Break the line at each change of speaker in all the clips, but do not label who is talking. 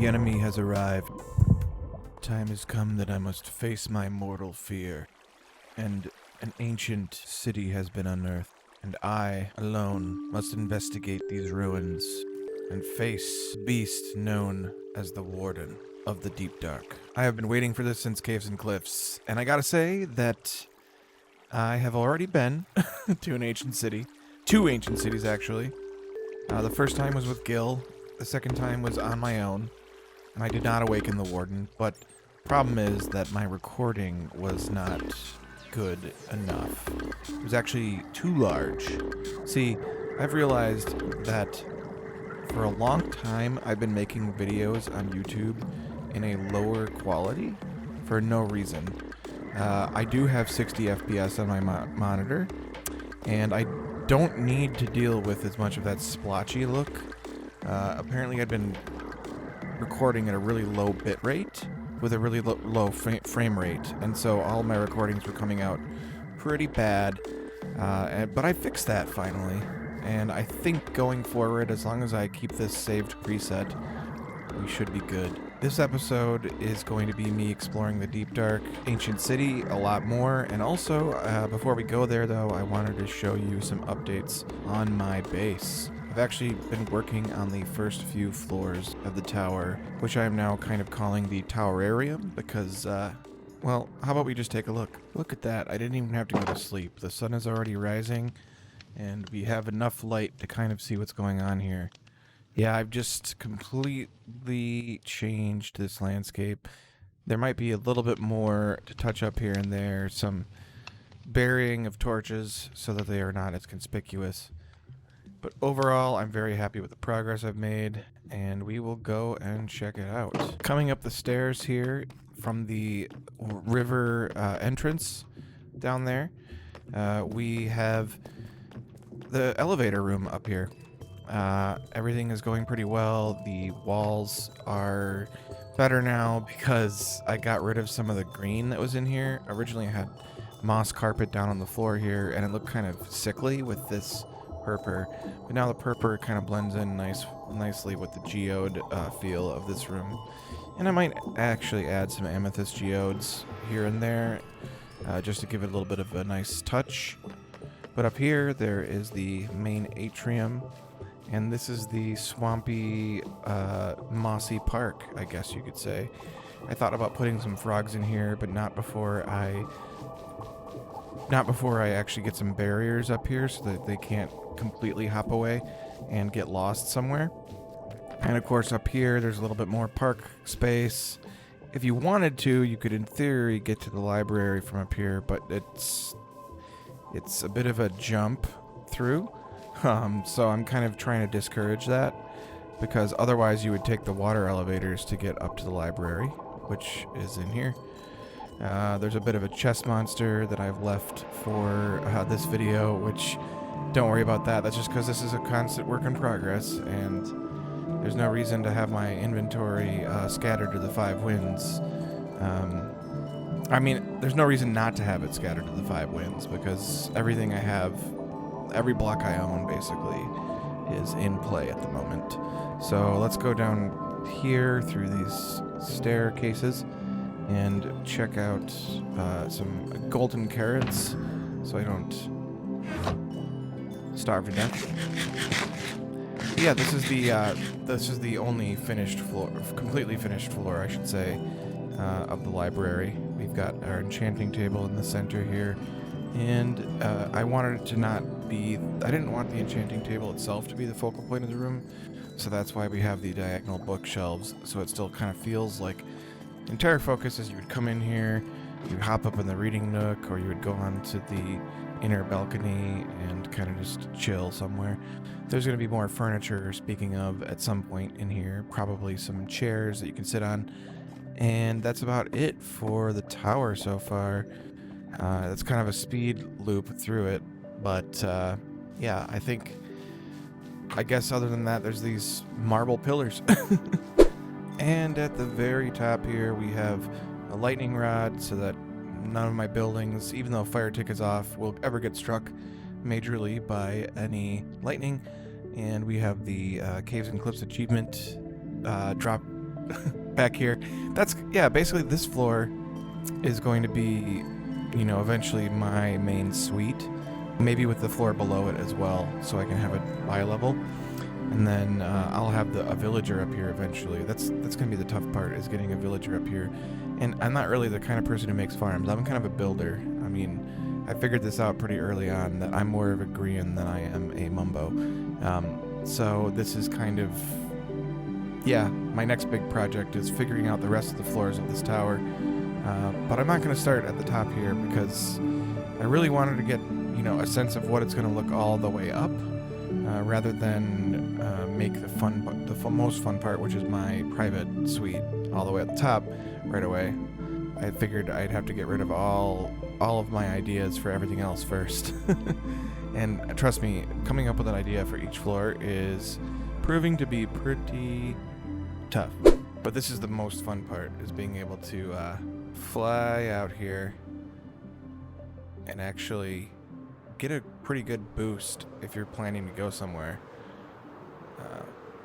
The enemy has arrived. Time has come that I must face my mortal fear, and an ancient city has been unearthed, and I, alone, must investigate these ruins and face the beast known as the Warden of the Deep Dark. I have been waiting for this since Caves and Cliffs, and I gotta say that I have already been to an ancient city. 2 ancient cities, actually. The first time was with Gil, the second time was on my own, and I did not awaken the Warden, but problem is that my recording was not good enough. It was actually too large. See, I've realized that for a long time I've been making videos on YouTube in a lower quality for no reason. I do have 60 FPS on my monitor, and I don't need to deal with as much of that splotchy look. Apparently I'd been recording at a really low bit rate with a really low frame rate, and so all my recordings were coming out pretty bad, but I fixed that finally, and I think going forward, as long as I keep this saved preset, we should be good. This episode is going to be me exploring the Deep Dark Ancient City a lot more, and also, before we go there though, I wanted to show you some updates on my base. I've actually been working on the first few floors of the tower, which I am now kind of calling the Towerarium, because, well, how about we just take a look? Look at that, I didn't even have to go to sleep. The sun is already rising, and we have enough light to kind of see what's going on here. Yeah, I've just completely changed this landscape. There might be a little bit more to touch up here and there, some burying of torches so that they are not as conspicuous. But overall, I'm very happy with the progress I've made, and we will go and check it out. Coming up the stairs here from the river entrance down there, we have the elevator room up here. Everything is going pretty well. The walls are better now because I got rid of some of the green that was in here. Originally I had moss carpet down on the floor here, and it looked kind of sickly with this purple, but now the purple kind of blends in nicely with the geode feel of this room. And I might actually add some amethyst geodes here and there, just to give it a little bit of a nice touch. But up here there is the main atrium, and this is the swampy, mossy park, I guess you could say. I thought about putting some frogs in here, but not before I actually get some barriers up here so that they can't completely hop away and get lost somewhere. And of course up here there's a little bit more park space. If you wanted to, you could in theory get to the library from up here, but it's a bit of a jump through. So I'm kind of trying to discourage that, because otherwise you would take the water elevators to get up to the library, which is in here. There's a bit of a chest monster that I've left for this video, which, don't worry about that. That's just because this is a constant work in progress, and there's no reason to have my inventory scattered to the 5 winds. I mean, there's no reason not to have it scattered to the 5 winds, because everything I have, every block I own, basically, is in play at the moment. So let's go down here through these staircases and check out some golden carrots so I don't starve to death. Yeah, this is the only finished floor, completely finished floor, I should say, of the library. We've got our enchanting table in the center here, and I wanted it to not be, I didn't want the enchanting table itself to be the focal point of the room, so that's why we have the diagonal bookshelves, so it still kind of feels like the entire focus is you would come in here, you'd hop up in the reading nook, or you would go on to the inner balcony and kind of just chill somewhere. There's going to be more furniture, speaking of, at some point in here, probably some chairs that you can sit on, and that's about it for the tower so far. That's kind of a speed loop through it, but yeah, I guess other than that, there's these marble pillars. And at the very top here, we have a lightning rod so that none of my buildings, even though fire tick is off, will ever get struck majorly by any lightning. And we have the Caves and Cliffs achievement drop back here. That's, yeah, basically this floor is going to be, you know, eventually my main suite. Maybe with the floor below it as well, so I can have it bi-level. And then I'll have a villager up here eventually. That's gonna be the tough part, is getting a villager up here. And I'm not really the kind of person who makes farms. I'm kind of a builder. I mean, I figured this out pretty early on, that I'm more of a Grian than I am a Mumbo. So this is kind of, yeah, my next big project is figuring out the rest of the floors of this tower. But I'm not gonna start at the top here because I really wanted to get, you know, a sense of what it's gonna look all the way up. Rather than make the most fun part, which is my private suite, all the way at the top right away. I figured I'd have to get rid of all of my ideas for everything else first. And trust me, coming up with an idea for each floor is proving to be pretty tough. But this is the most fun part, is being able to fly out here and actually get a pretty good boost if you're planning to go somewhere.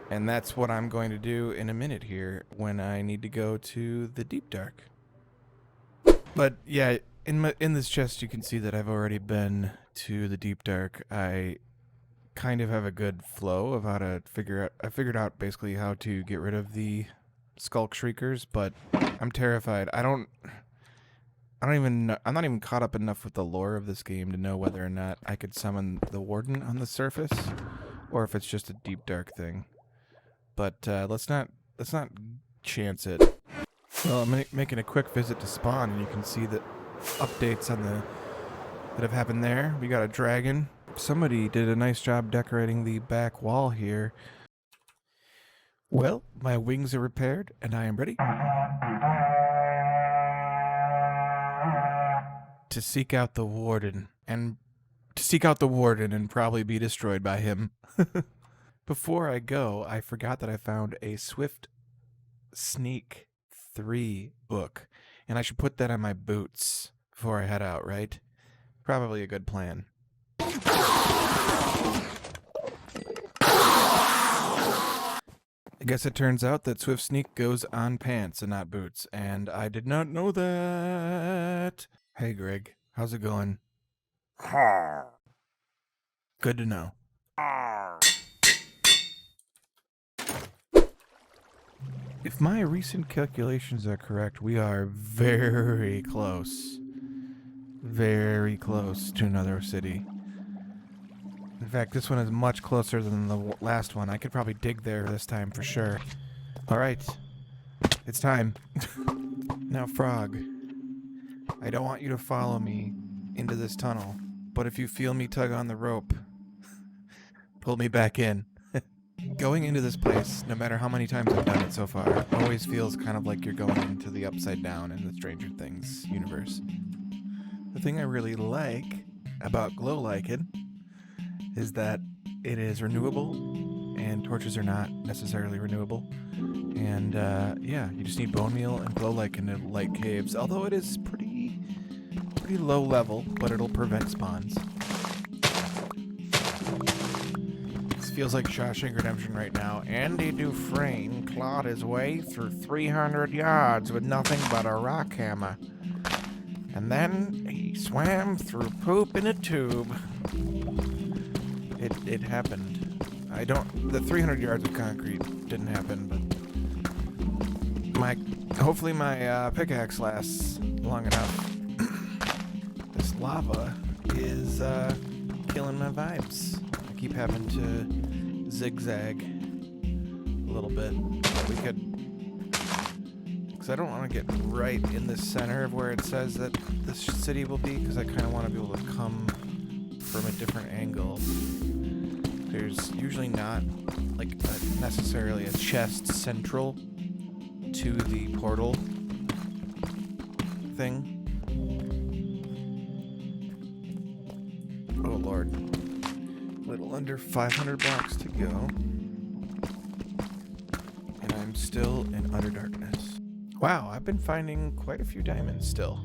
And that's what I'm going to do in a minute here when I need to go to the Deep Dark. But yeah, in this chest you can see that I've already been to the Deep Dark. I kind of have a good flow of how to I figured out basically how to get rid of the Skulk Shriekers, but I'm terrified. I'm not even caught up enough with the lore of this game to know whether or not I could summon the Warden on the surface, or if it's just a Deep Dark thing. But let's not chance it. Well, I'm making a quick visit to spawn, and you can see that updates that have happened there. We got a dragon. Somebody did a nice job decorating the back wall here. Well, my wings are repaired, and I am ready to seek out the Warden, and probably be destroyed by him. Before I go, I forgot that I found a Swift Sneak 3 book, and I should put that on my boots before I head out, right? Probably a good plan. I guess it turns out that Swift Sneak goes on pants and not boots, and I did not know that. Hey Greg, how's it going? Good to know. If my recent calculations are correct, we are very close to another city. In fact, this one is much closer than the last one. I could probably dig there this time for sure. Alright, it's time. Now, Frog, I don't want you to follow me into this tunnel, but if you feel me tug on the rope, pull me back in. Going into this place, no matter how many times I've done it so far, always feels kind of like you're going into the Upside Down in the Stranger Things universe. The thing I really like about Glow Lichen is that it is renewable, and torches are not necessarily renewable. And yeah, you just need bone meal and Glow Lichen to light caves, although it is pretty low level, but it'll prevent spawns. Feels like Shawshank Redemption right now. Andy Dufresne clawed his way through 300 yards with nothing but a rock hammer. And then he swam through poop in a tube. It happened. The 300 yards of concrete didn't happen, but hopefully my pickaxe lasts long enough. This lava is killing my vibes. I keep having to zigzag a little bit, but we could, because I don't want to get right in the center of where it says that this city will be, because I kind of want to be able to come from a different angle. There's usually not like necessarily a chest central to the portal thing. Oh Lord. Little under 500 blocks to go. And I'm still in utter darkness. Wow, I've been finding quite a few diamonds still.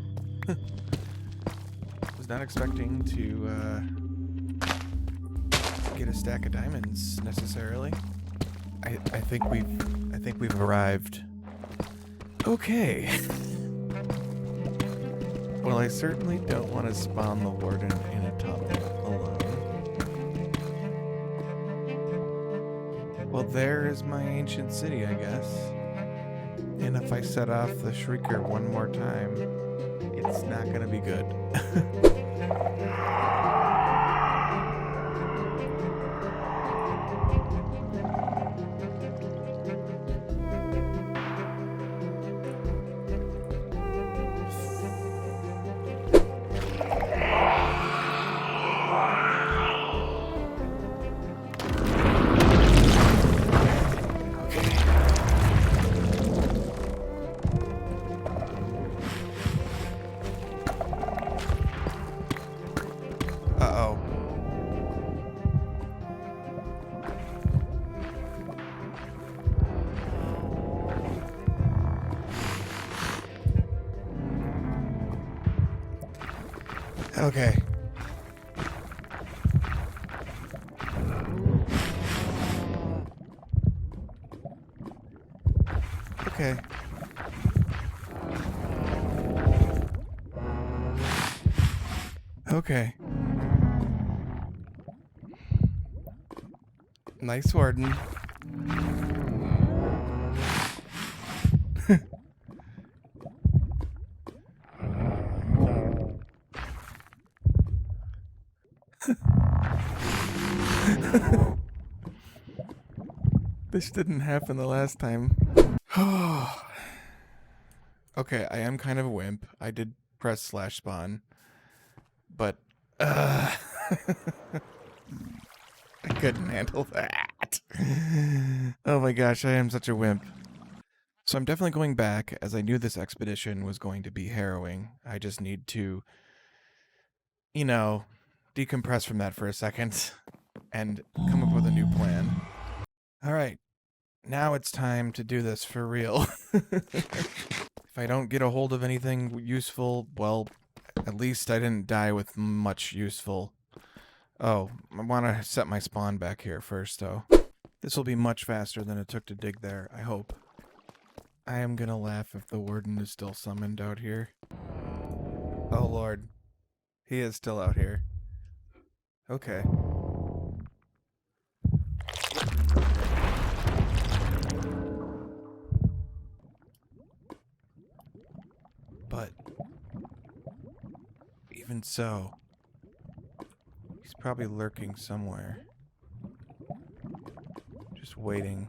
Was not expecting to get a stack of diamonds necessarily. I think we've arrived Okay. Well, I certainly don't want to spawn the Warden in a tunnel alone. Well, there is my ancient city, I guess. And if I set off the Shrieker one more time, it's not gonna be good. Uh-oh. Okay. Okay. Okay. Nice, Warden. This didn't happen the last time. Okay, I am kind of a wimp. I did press /spawn, but I couldn't handle that. Oh my gosh, I am such a wimp. So I'm definitely going back, as I knew this expedition was going to be harrowing. I just need to, you know, decompress from that for a second and come up with a new plan. All right, now it's time to do this for real. If I don't get a hold of anything useful, well, at least I didn't die with much useful. Oh, I want to set my spawn back here first, though. This will be much faster than it took to dig there, I hope. I am gonna laugh if the Warden is still summoned out here. Oh lord. He is still out here. Okay. But even so, he's probably lurking somewhere. Just waiting.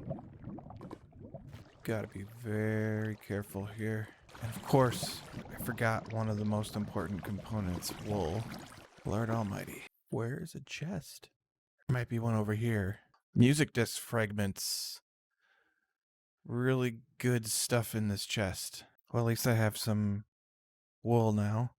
Gotta be very careful here. And of course, I forgot one of the most important components, wool. Lord almighty. Where is a chest? There might be one over here. Music disc fragments. Really good stuff in this chest. Well, at least I have some wool now.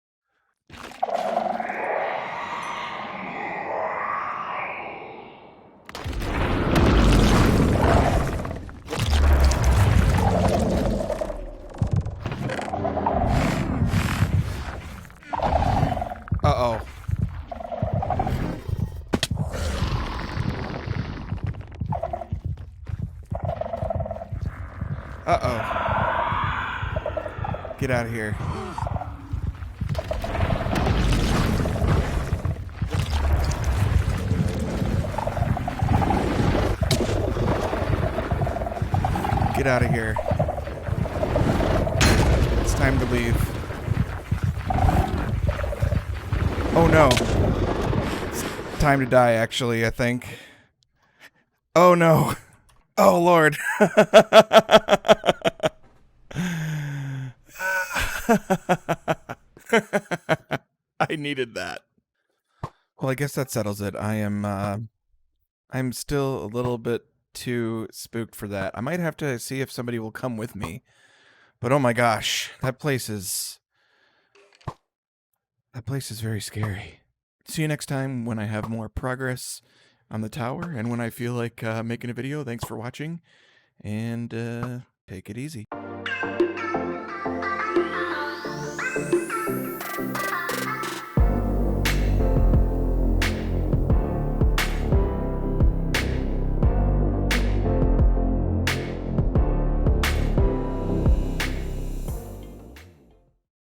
Uh-oh. Uh-oh. Get out of here. Get out of here. It's time to leave. Oh no. It's time to die, actually, I think. Oh no. Oh lord. I needed that. Well, I guess that settles it. I'm still a little bit too spooked for that. I might have to see if somebody will come with me. But oh my gosh, that place is very scary. See you next time when I have more progress on the tower and when I feel like making a video. Thanks for watching, and take it easy.